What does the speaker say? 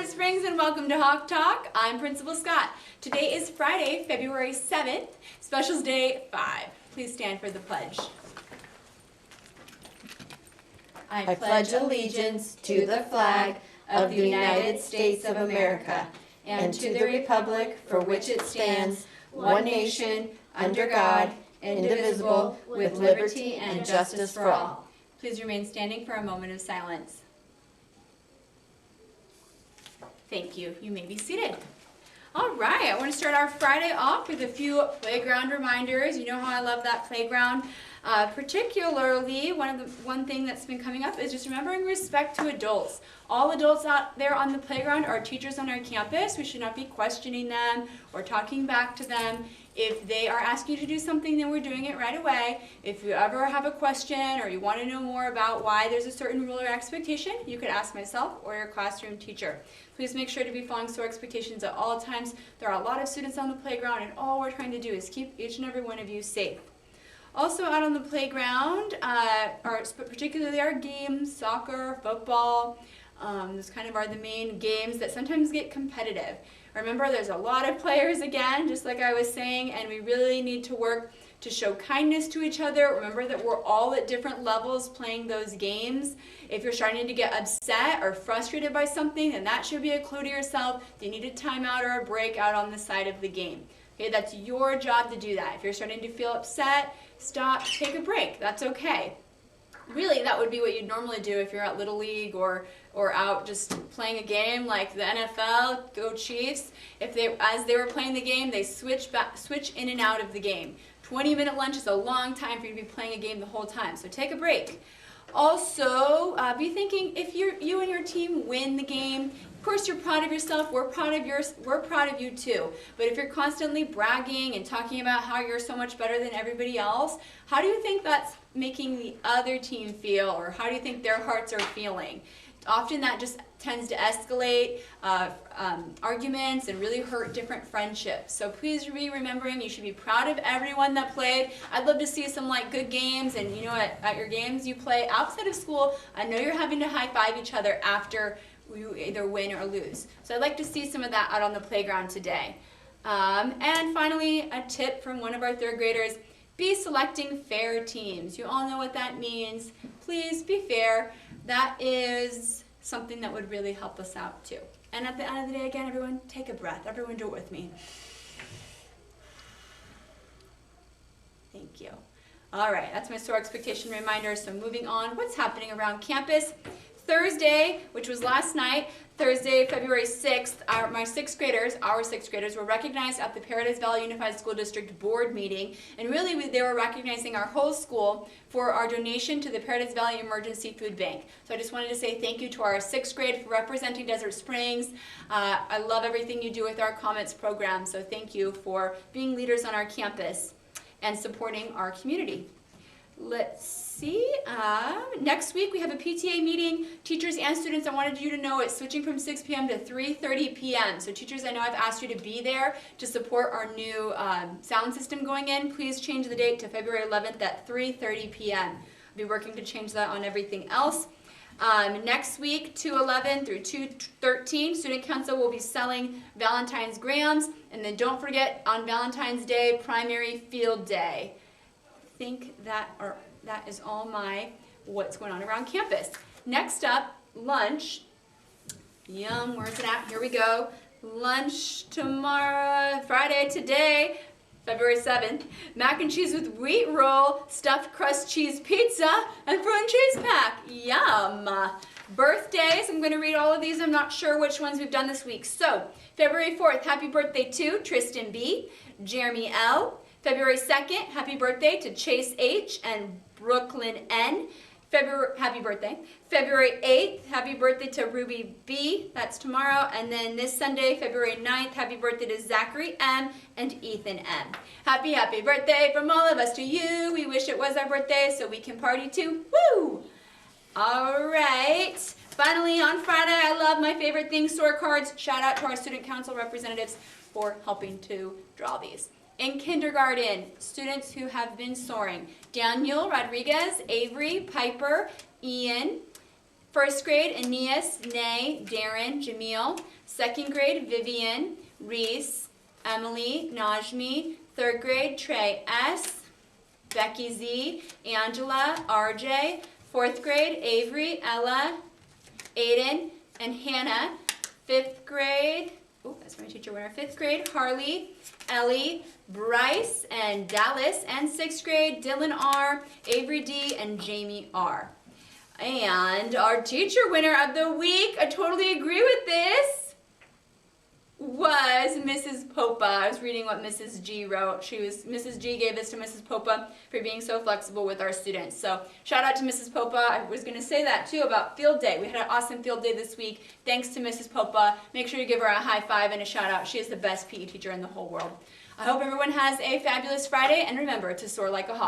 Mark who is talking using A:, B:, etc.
A: Desert Springs and welcome to Hawk Talk. I'm Principal Scott. Today is Friday, February 7th, Specials Day 5. Please stand for the pledge.
B: I pledge allegiance to the flag of the United States of America and to the republic for which it stands, one nation, under God, indivisible, with liberty and justice for all.
A: Please remain standing for a moment of silence. Thank you. You may be seated. All right, I want to start our Friday off with a few playground reminders. You know how I love that playground. Particularly, one thing that's been coming up is just remembering respect to adults. All adults out there on the playground are teachers on our campus. We should not be questioning them or talking back to them. If they are asking you to do something, then we're doing it right away. If you ever have a question or you want to know more about why there's a certain rule or expectation, you could ask myself or your classroom teacher. Please make sure to be following SOAR expectations at all times. There are a lot of students on the playground, and all we're trying to do is keep each and every one of you safe. Also out on the playground, particularly our games, soccer, football, those kind of are the main games that sometimes get competitive. Remember, there's a lot of players again, just like I was saying, and we really need to work to show kindness to each other. Remember that we're all at different levels playing those games. If you're starting to get upset or frustrated by something, then that should be a clue to yourself that you need a timeout or a break out on the side of the game. Okay, that's your job to do that. If you're starting to feel upset, stop, take a break. That's okay. Really, that would be what you'd normally do if you're at Little League or out just playing a game like the NFL, go Chiefs. As they were playing the game, they switch in and out of the game. 20-minute lunch is a long time for you to be playing a game the whole time, so take a break. Also, be thinking if you and your team win the game, of course you're proud of yourself, we're proud of you too. But if you're constantly bragging and talking about how you're so much better than everybody else, how do you think that's making the other team feel, or how do you think their hearts are feeling? Often that just tends to escalate arguments and really hurt different friendships. So please be remembering you should be proud of everyone that played. I'd love to see some good games, and you know at your games you play outside of school, I know you're having to high five each other after you either win or lose. So I'd like to see some of that out on the playground today. And finally, a tip from one of our third graders, be selecting fair teams. You all know what that means. Please be fair. That is something that would really help us out too. And at the end of the day, again, everyone, take a breath. Everyone do it with me. Thank you. All right, that's my SOAR expectation reminder. So moving on, what's happening around campus? Thursday, which was last night, Thursday, February 6th, our sixth graders were recognized at the Paradise Valley Unified School District Board meeting. And really, they were recognizing our whole school for our donation to the Paradise Valley Emergency Food Bank. So I just wanted to say thank you to our sixth grade for representing Desert Springs. I love everything you do with our Comets program, so thank you for being leaders on our campus and supporting our community. Let's see, next week we have a PTA meeting. Teachers and students, I wanted you to know it's switching from 6 p.m. to 3:30 p.m. So teachers, I know I've asked you to be there to support our new sound system going in. Please change the date to February 11th at 3:30 p.m. I'll be working to change that on everything else. Next week, 2/11 through 2/13, Student Council will be selling Valentine's Grams. And then don't forget, on Valentine's Day, Primary Field Day. I think that is all what's going on around campus. Next up, lunch. Yum, where's it at? Here we go. Lunch tomorrow, Friday, today, February 7th. Mac and cheese with wheat roll, stuffed crust cheese pizza, and prune cheese pack. Yum. Birthdays, I'm going to read all of these. I'm not sure which ones we've done this week. So, February 4th, happy birthday to Tristan B., Jeremy L., February 2nd, happy birthday to Chase H. and Brooklyn N. Happy birthday. February 8th, happy birthday to Ruby B. That's tomorrow. And then this Sunday, February 9th, happy birthday to Zachary M. and Ethan M. Happy birthday from all of us to you. We wish it was our birthday so we can party too. Woo! All right. Finally, on Friday, I love my favorite thing, SOAR cards. Shout out to our student council representatives for helping to draw these. In kindergarten, students who have been soaring: Daniel Rodriguez, Avery, Piper, Ian, First grade, Aeneas, Nay, Darren, Jamil. Second grade, Vivian, Reese, Emily, Najmi. Third grade, Trey S., Becky Z, Angela, RJ. Fourth grade, Avery, Ella, Aiden, and Hannah. Fifth grade, that's my teacher winner. Fifth grade, Harley, Ellie, Bryce, and Dallas. And sixth grade, Dylan R., Avery D., and Jamie R. And our teacher winner of the week, I totally agree with this, was Mrs. Popa. I was reading what Mrs. G wrote. Mrs. G gave this to Mrs. Popa for being so flexible with our students. So shout out to Mrs. Popa. I was going to say that too about field day. We had an awesome field day this week. Thanks to Mrs. Popa. Make sure you give her a high five and a shout out. She is the best PE teacher in the whole world. I hope everyone has a fabulous Friday, and remember to soar like a hawk.